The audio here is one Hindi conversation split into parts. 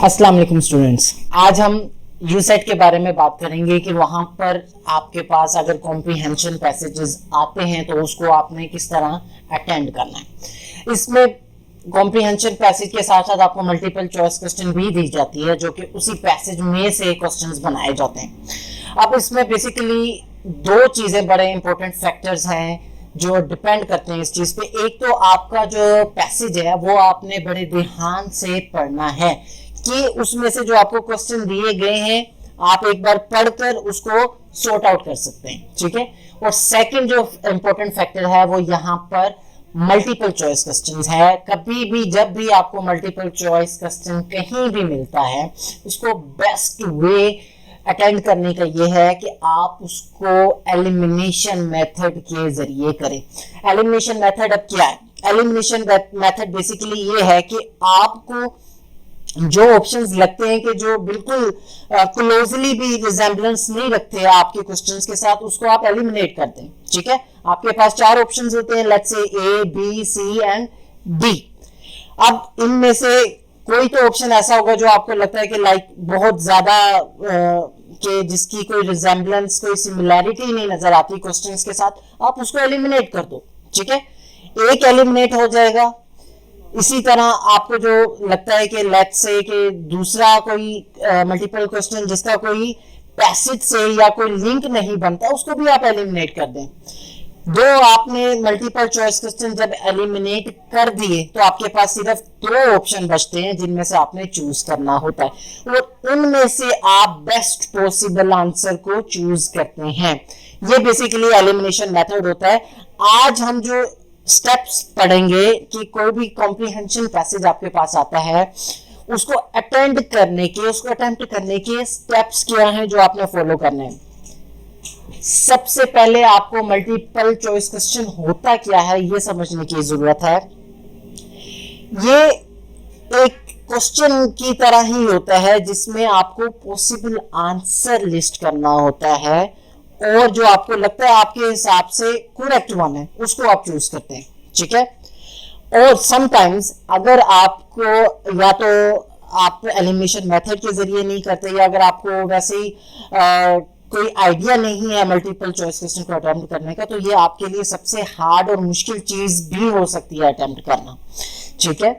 अस्सलाम वालेकुम स्टूडेंट्स, आज हम यूसेट के बारे में बात करेंगे कि वहां पर आपके पास अगर कॉम्प्रीहेंशन पैसेजेस आते हैं तो उसको आपने किस तरह अटेंड करना है। इसमें कॉम्प्रीहेंशन पैसेज के साथ साथ आपको मल्टीपल चॉइस क्वेश्चन भी दी जाती है जो कि उसी पैसेज में से क्वेश्चंस बनाए जाते हैं। अब इसमें बेसिकली दो चीजें बड़े इंपॉर्टेंट फैक्टर्स हैं जो डिपेंड करते हैं इस चीज पे। एक तो आपका जो पैसेज है वो आपने बड़े ध्यान से पढ़ना है कि उसमें से जो आपको क्वेश्चन दिए गए हैं आप एक बार पढ़कर उसको सॉर्ट आउट कर सकते हैं, ठीक है। और सेकंड जो इंपॉर्टेंट फैक्टर है वो यहाँ पर मल्टीपल चॉइस क्वेश्चंस है। कभी भी जब भी आपको मल्टीपल चॉइस क्वेश्चन कहीं भी मिलता है उसको बेस्ट वे अटेंड करने का ये है कि आप उसको एलिमिनेशन मेथड के जरिए करें। एलिमिनेशन मेथड अब क्या है? एलिमिनेशन मेथड बेसिकली ये है कि आपको जो ऑप्शंस लगते हैं कि जो बिल्कुल क्लोजली भी रिजेम्बलेंस नहीं रखते हैं आपके क्वेश्चंस के साथ, उसको आप एलिमिनेट करते हैं, ठीक है। आपके पास चार ऑप्शंस होते हैं, let's say A, B, C and D. अब इनमें से कोई तो ऑप्शन ऐसा होगा जो आपको लगता है कि लाइक बहुत ज्यादा कि जिसकी कोई रिजेम्बलेंस कोई सिमिलैरिटी नहीं नजर आती क्वेश्चंस के साथ, आप उसको एलिमिनेट कर दो, ठीक है। एक एलिमिनेट हो जाएगा। इसी तरह आपको जो लगता है कि लेट्स से कि दूसरा कोई मल्टीपल क्वेश्चन जिसका कोई पैसेज से या कोई लिंक नहीं बनता उसको भी आप एलिमिनेट कर दें। दो आपने मल्टीपल चॉइस क्वेश्चन जब एलिमिनेट कर दिए तो आपके पास सिर्फ दो ऑप्शन बचते हैं जिनमें से आपने चूज करना होता है और उनमें से आप बेस्ट पॉसिबल आंसर को चूज करते हैं। ये बेसिकली एलिमिनेशन मेथड होता है। आज हम जो स्टेप्स पढ़ेंगे कि कोई भी कॉम्प्रीहेंशन पैसेज आपके पास आता है उसको अटेम्प्ट करने के स्टेप्स क्या हैं जो आपने फॉलो करने हैं। सबसे पहले आपको मल्टीपल चॉइस क्वेश्चन होता क्या है ये समझने की जरूरत है। ये एक क्वेश्चन की तरह ही होता है जिसमें आपको पॉसिबल आंसर लिस्ट करना होता है और जो आपको लगता है आपके हिसाब से करेक्ट वन है उसको आप चूज करते हैं, ठीक है। और समटाइम्स अगर आपको या तो आप एलिमिनेशन मेथड के जरिए नहीं करते या अगर आपको वैसे ही कोई आइडिया नहीं है मल्टीपल चॉइस क्वेश्चन को अटेम्प्ट करने का, तो ये आपके लिए सबसे हार्ड और मुश्किल चीज भी हो सकती है अटेम्प्ट करना, ठीक है।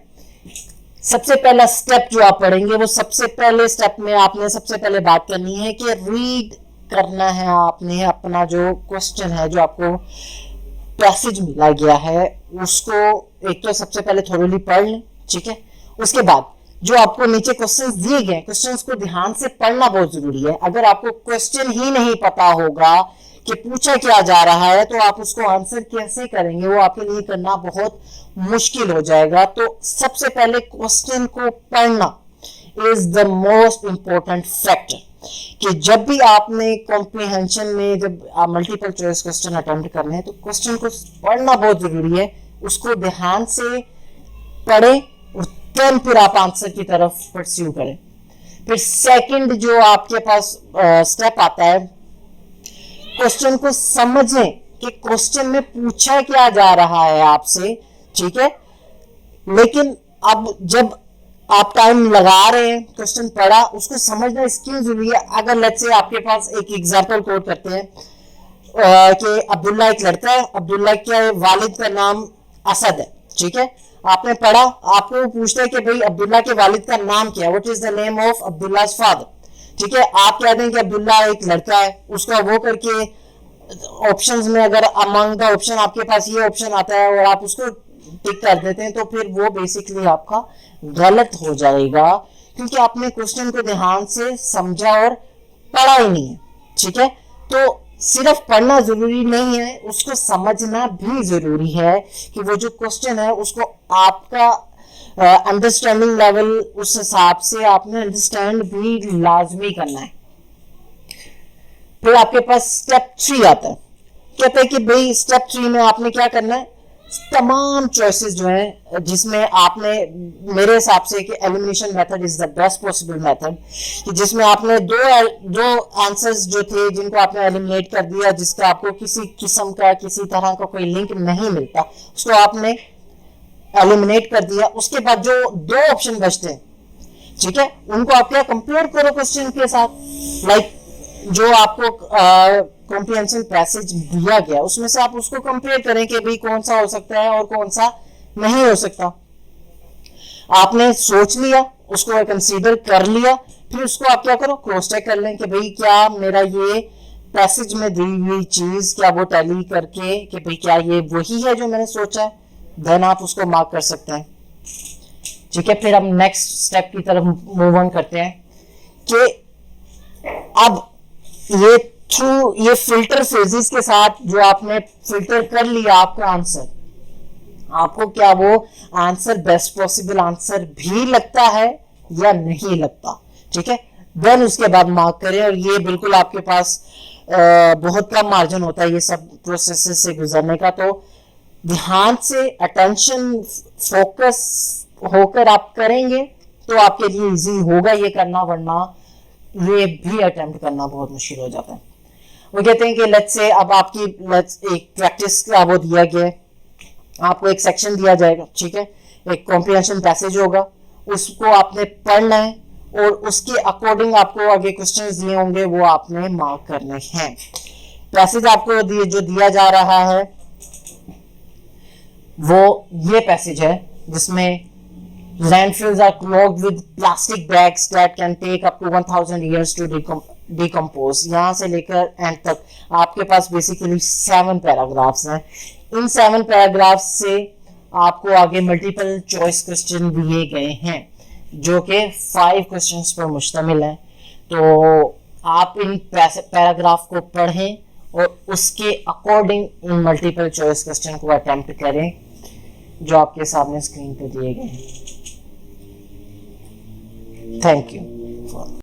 सबसे पहला स्टेप जो आप पढ़ेंगे वो सबसे पहले स्टेप में आपने सबसे पहले बात करनी है कि रीड करना है आपने अपना जो क्वेश्चन है जो आपको पैसेज मिला गया है उसको एक तो सबसे पहले थोड़ी पढ़ लें, ठीक है। उसके बाद जो आपको नीचे क्वेश्चंस दिए गए क्वेश्चंस को ध्यान से पढ़ना बहुत जरूरी है। अगर आपको क्वेश्चन ही नहीं पता होगा कि पूछा क्या जा रहा है तो आप उसको आंसर कैसे करेंगे, वो आपके लिए करना बहुत मुश्किल हो जाएगा। तो सबसे पहले क्वेश्चन को पढ़ना is the most important factor कि जब भी आपने कॉम्प्रीहेंशन में जब आप मल्टीपल चॉइस क्वेश्चन अटेम्प्ट करने हैं तो क्वेश्चन को पढ़ना बहुत जरूरी है। उसको ध्यान से पढ़ें और तुरंत फिर आप आंसर की तरफ परस्यू करें। फिर सेकंड जो आपके पास स्टेप आता है, क्वेश्चन को समझें कि क्वेश्चन में पूछा क्या जा रहा है आपसे, ठीक है। लेकिन अब जब आप टाइम लगा रहे हैं क्वेश्चन पढ़ा उसको समझना इसकी जरूरी है। अगर लेट्स से आपके पास एक एग्जांपल कोट करते हैं कि अब्दुल्ला एक लड़का है, अब्दुल्ला के वालिद का नाम असद है, ठीक है। आपने पढ़ा, आपको पूछता है कि भाई अब्दुल्ला के वालिद का नाम क्या है, what is the name of Abdullah's father, ठीक है। आप कह दें कि अब्दुल्ला एक लड़का है, उसका वो करके ऑप्शंस में अगर अमंग द ऑप्शन आपके पास ये ऑप्शन आता है और आप उसको टिक कर देते हैं तो फिर वो बेसिकली आपका गलत हो जाएगा क्योंकि आपने क्वेश्चन को ध्यान से समझा और पढ़ा ही नहीं है, ठीक है। तो सिर्फ पढ़ना जरूरी नहीं है, उसको समझना भी जरूरी है कि वो जो क्वेश्चन है उसको आपका अंडरस्टैंडिंग लेवल उस हिसाब से आपने अंडरस्टैंड भी लाजमी करना है। फिर आपके पास स्टेप 3 आता है। कहते हैं कि भाई स्टेप 3 में आपने क्या करना है, तमाम चॉइसेस जो हैं जिसमें आपने मेरे हिसाब से कि elimination method is the best possible method कि जिसमें आपने दो आंसर्स जो थे जिनको आपने एलिमिनेट कर दिया, जिसका आपको किसी किस्म का किसी तरह का कोई लिंक नहीं मिलता उसको आपने एलिमिनेट कर दिया। उसके बाद जो दो ऑप्शन बचते हैं ठीक है, उनको आप क्या कंपेयर करो क्वेश्चन के साथ, लाइक जो आपको कॉम्प्रिहेंशन पैसेज दिया गया उसमें से आप उसको कंपेयर करें कि भाई कौन सा हो सकता है और कौन सा नहीं हो सकता। आपने सोच लिया, उसको कंसीडर कर लिया, फिर उसको आप क्या करो, क्रॉस चेक कर लें कि भाई क्या मेरा ये पैसेज में दी हुई चीज क्या वो टैली करके कि भाई क्या ये वही है जो मैंने सोचा है, देन आप उसको मार्क कर सकते हैं। ठीक है, फिर हम नेक्स्ट स्टेप की तरफ मूव ऑन करते हैं कि अब ये थ्रू ये फिल्टर फेजेस के साथ जो आपने फिल्टर कर लिया आपका आंसर, आपको क्या वो आंसर बेस्ट पॉसिबल आंसर भी लगता है या नहीं लगता, ठीक है, देन उसके बाद मार्क करें। और ये बिल्कुल आपके पास बहुत कम मार्जिन होता है ये सब प्रोसेस से गुजरने का, तो ध्यान से अटेंशन फोकस होकर आप करेंगे तो आपके लिए इजी होगा ये करना, वरना ये भी अटेम्प्ट करना बहुत मुश्किल हो जाता है। वो कहते हैं कि लेट्स से अब आपकी एक प्रैक्टिस का वो दिया गया है, आपको एक सेक्शन दिया जाएगा, ठीक है, एक कॉम्प्रिहेंशन पैसेज होगा, उसको आपने पढ़ना है और उसके अकॉर्डिंग आपको आगे क्वेश्चंस दिए होंगे वो आपने मार्क करने हैं। पैसेज आपको जो दिया जा रहा है वो ये पैसेज है जिसमें landfills are clogged with plastic bags that can take up to 1000 years to decompose। यहाँ से लेकर एंड तक आपके पास बेसिकली 7 पैराग्राफ्स हैं। इन 7 पैराग्राफ्स से आपको आगे मल्टीपल चॉइस क्वेश्चन दिए गए हैं जो कि 5 क्वेश्चंस पर मुश्तमिल है। तो आप इन पैराग्राफ को पढ़ें और उसके अकॉर्डिंग इन मल्टीपल चॉइस क्वेश्चन को अटेम्प्ट करें जो आपके सामने स्क्रीन पे दिए गए हैं। Thank you for